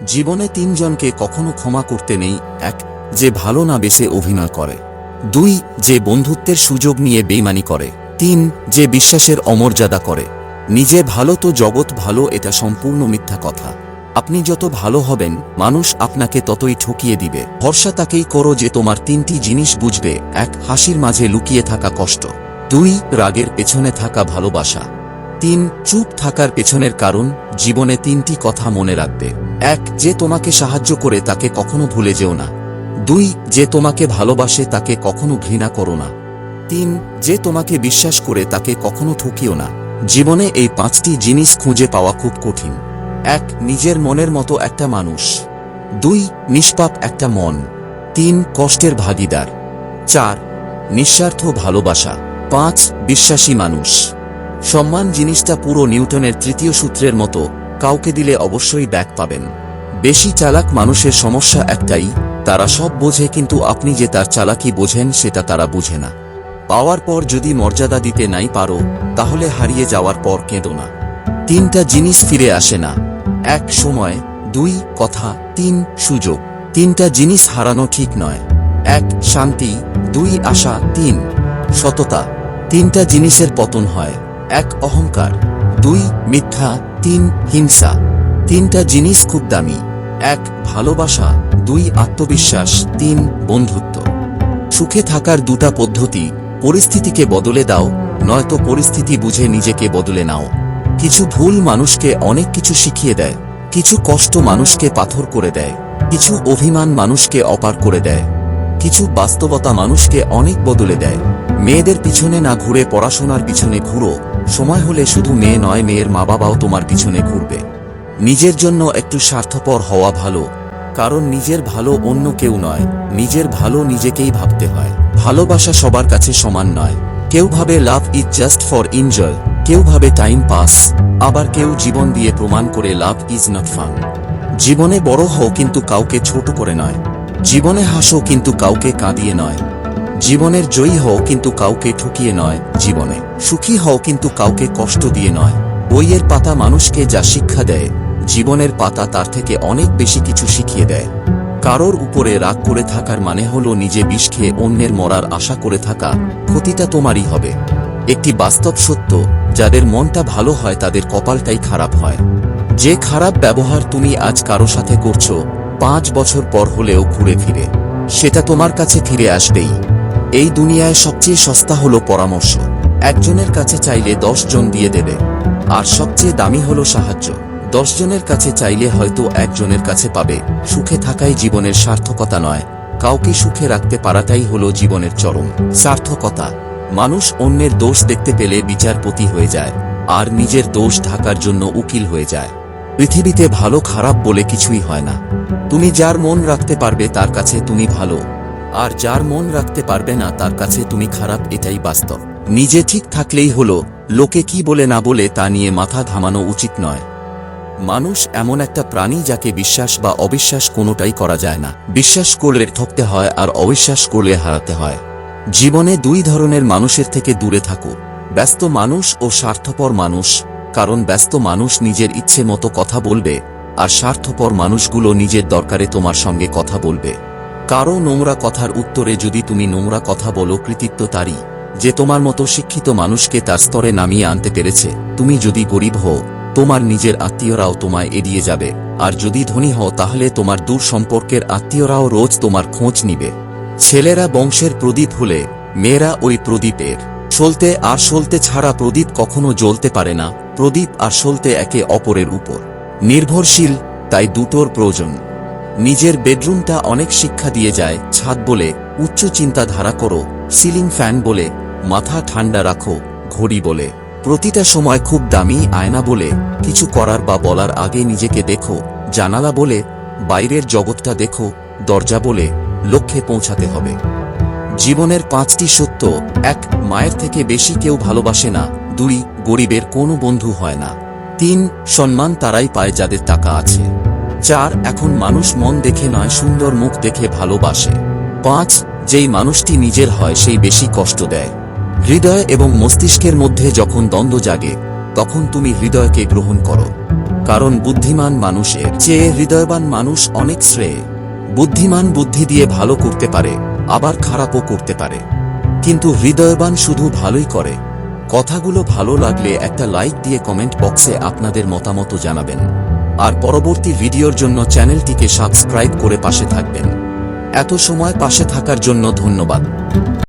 জীবনে তিনজনকে কখনো ক্ষমা করতে নেই। এক, যে ভালো না বেসে অভিনয় করে। দুই, যে বন্ধুত্বের সুযোগ নিয়ে বেইমানি করে। তিন, যে বিশ্বাসের অমর্যাদা করে। নিজে ভালো তো জগৎ ভালো, এটা সম্পূর্ণ মিথ্যা কথা। আপনি যত ভালো হবেন মানুষ আপনাকে ততই ঠকিয়ে দিবে। ভরসা তাকেই করো যে তোমার তিনটি জিনিস বুঝবে। এক, হাসির মাঝে লুকিয়ে থাকা কষ্ট। দুই, রাগের পেছনে থাকা ভালোবাসা। তিন, চুপ থাকার পেছনের কারণ। জীবনে তিনটি কথা মনে রাখবে। এক, যে তোমাকে সাহায্য করে তাকে কখনো ভুলে যেও না। দুই, যে তোমাকে ভালোবাসে তাকে কখনো ঘৃণা করো না। তিন, যে তোমাকে বিশ্বাস করে তাকে কখনো ঠকিও না। জীবনে এই পাঁচটি জিনিস খুঁজে পাওয়া খুব কঠিন। এক, নিজের মনের মতো একটা মানুষ। দুই, নিষ্পাপ একটা মন। তিন, কষ্টের ভাগিদার। চার, নিঃস্বার্থ ভালোবাসা। পাঁচ, বিশ্বাসী মানুষ। সম্মান জিনিসটা পুরো নিউটনের তৃতীয় সূত্রের মতো, কাউকে দিলে অবশ্যই ব্যাক পাবেন। বেশি চালাক মানুষের সমস্যা একটাই, তারা সব বোঝে কিন্তু আপনি যে তার চালাকি বোঝেন সেটা তারা বুঝে না। পাওয়ার পর যদি মর্যাদা দিতে নাই পারো তাহলে হারিয়ে যাওয়ার পর কেঁদো না। তিনটা জিনিস ফিরে আসে না। এক, সময়। দুই, কথা। তিন, সুযোগ। তিনটা জিনিস হারানো ঠিক নয়। এক, শান্তি। দুই, আশা। তিন, সততা। তিনটা জিনিসের পতন হয়। এক, অহংকার। দুই, মিথ্যা। তিন, হিংসা। তিনটা জিনিস খুব দামি। এক, ভালোবাসা। দুই, আত্মবিশ্বাস। তিন, বন্ধুত্ব। সুখে থাকার দুটা পদ্ধতি: পরিস্থিতিকে বদলে দাও, নয়তো পরিস্থিতি বুঝে নিজেকে বদলে নাও। কিছু ভুল মানুষকে অনেক কিছু শিখিয়ে দেয়, কিছু কষ্ট মানুষকে পাথর করে দেয়, কিছু অভিমান মানুষকে অপার করে দেয়, কিছু বাস্তবতা মানুষকে অনেক বদলে দেয়। মেয়েদের পিছনে না ঘুরে পড়াশোনার পিছনে ঘুরো। সময় হলে শুধু মেয়ে নয়, মেয়ের মা বাবাও তোমার পিছনে ঘুরবে। নিজের জন্য একটু স্বার্থপর হওয়া ভালো, কারণ নিজের ভালো অন্য কেউ নয়, নিজের ভালো নিজেকেই ভাবতে হয়। ভালোবাসা সবার কাছে সমান নয়। কেউ ভাবে love is just for enjoy, কেউ ভাবে টাইম পাস, আবার কেউ জীবন দিয়ে প্রমাণ করে লাভ ইজ নট ফান। জীবনে বড় হও কিন্তু কাউকে ছোট করে নয়। জীবনে হাসো কিন্তু কাউকে কাঁদিয়ে নয়। জীবনের জয়ী হও কিন্তু কাউকে ঠকিয়ে নয়। জীবনে সুখী হও কিন্তু কাউকে কষ্ট দিয়ে নয়। বইয়ের পাতা মানুষকে যা শিক্ষা দেয়, জীবনের পাতা তার থেকে অনেক বেশি কিছু শিখিয়ে দেয়। কারোর উপরে রাগ করে থাকার মানে হলো নিজে বিষ খেয়ে অন্যের মরার আশা করে থাকা। ক্ষতিটা তোমারই হবে। একটি বাস্তব সত্য, যাদের মনটা ভালো হয় তাদের কপালটাই খারাপ হয়। যে খারাপ ব্যবহার তুমি আজ কারো সাথে করছো, 5 বছর পর হলেও ঘুরে ফিরে সেটা তোমার কাছে ফিরে আসবেই। এই দুনিয়ায় সবচেয়ে সস্তা হলো পরামর্শ। একজনের কাছে চাইলে 10 জন দিয়ে দেবে। আর সবচেয়ে দামি হলো সাহায্য। 10 জনের কাছে চাইলে হয়তো একজনের কাছে পাবে। সুখে থাকাই জীবনের সার্থকতা নয়, কাউকে সুখে রাখতে পারাটাই হলো জীবনের চরম সার্থকতা। মানুষ অন্যের দোষ দেখতে পেলে বিচারপতি হয়ে যায়, আর নিজের দোষ ঢাকার জন্য উকিল হয়ে যায়। পৃথিবীতে ভালো খারাপ বলে কিছুই হয় না। তুমি যার মন রাখতে পারবে তার কাছে তুমি ভালো, আর যার মন রাখতে পারবে না তার কাছে তুমি খারাপ, এটাই বাস্তব। নিজে ঠিক থাকলেই হলো, লোকে কি বলে না বলে তা নিয়ে মাথা ঘামানো উচিত নয়। মানুষ এমন একটা প্রাণী যাকে বিশ্বাস বা অবিশ্বাস কোনোটাই করা যায় না। বিশ্বাস করলে ঠকতে হয়, আর অবিশ্বাস করলে হারাতে হয়। জীবনে 2 ধরনের মানুষের থেকে দূরে থাকো: ব্যস্ত মানুষ ও স্বার্থপর মানুষ। কারণ ব্যস্ত মানুষ নিজের ইচ্ছে মতো কথা বলবে, আর স্বার্থপর মানুষগুলো নিজের দরকারে তোমার সঙ্গে কথা বলবে। কারো নোংরা কথার উত্তরে যদি তুমি নোংরা কথা বলো, কৃতিত্ব তারই যে তোমার মতো শিক্ষিত মানুষকে তার স্তরে নামিয়ে আনতে পেরেছে। তুমি যদি গরিব হও, তোমার নিজের আত্মীয়রাও তোমায় এড়িয়ে যাবে, আর যদি ধনী হও তাহলে তোমার দূর সম্পর্কের আত্মীয়রাও রোজ তোমার খোঁজ নিবে। ছেলেরা বংশের প্রদীপ হলে মেয়েরা ওই প্রদীপের সলতে, আর সলতে ছাড়া প্রদীপ কখনো জ্বলতে পারে না। প্রদীপ আর সলতে একে অপরের উপর নির্ভরশীল, তাই দুটোর প্রয়োজন। নিজের বেডরুমটা অনেক শিক্ষা দিয়ে যায়। ছাদ বলে উচ্চ চিন্তাধারা করো, সিলিং ফ্যান বলে মাথা ঠান্ডা রাখো, ঘড়ি বলে প্রতিটা সময় খুব দামি, আয়না বলে কিছু করার বা বলার আগে নিজেকে দেখো, জানালা বলে বাইরের জগৎটা দেখো, দরজা বলে লক্ষ্যে পৌঁছাতে হবে। জীবনের 5টি সত্য: 1, মায়ের থেকে বেশি কেউ ভালোবাসে না। 2, গরিবের কোনো বন্ধু হয় না। 3, সম্মান তারাই পায় যাদের টাকা আছে। 4, এখন মানুষ মন দেখে নয়, সুন্দর মুখ দেখে ভালোবাসে। 5, যেই মানুষটি নিজের হয় সেই বেশি কষ্ট দেয়। হৃদয় এবং মস্তিষ্কের মধ্যে যখন দ্বন্দ্ব জাগে, তখন তুমি হৃদয়কে গ্রহণ করো। কারণ বুদ্ধিমান মানুষের চেয়ে হৃদয়বান মানুষ অনেক শ্রেয়। বুদ্ধিমান বুদ্ধি দিয়ে ভালো করতে পারে, আবার খারাপও করতে পারে, কিন্তু হৃদয়বান শুধু ভালোই করে। কথাগুলো ভালো লাগলে একটা লাইক দিয়ে কমেন্ট বক্সে আপনাদের মতামত জানাবেন। আর পরবর্তী ভিডিওর জন্য চ্যানেলটিকে সাবস্ক্রাইব করে পাশে থাকবেন। এত সময় পাশে থাকার জন্য ধন্যবাদ।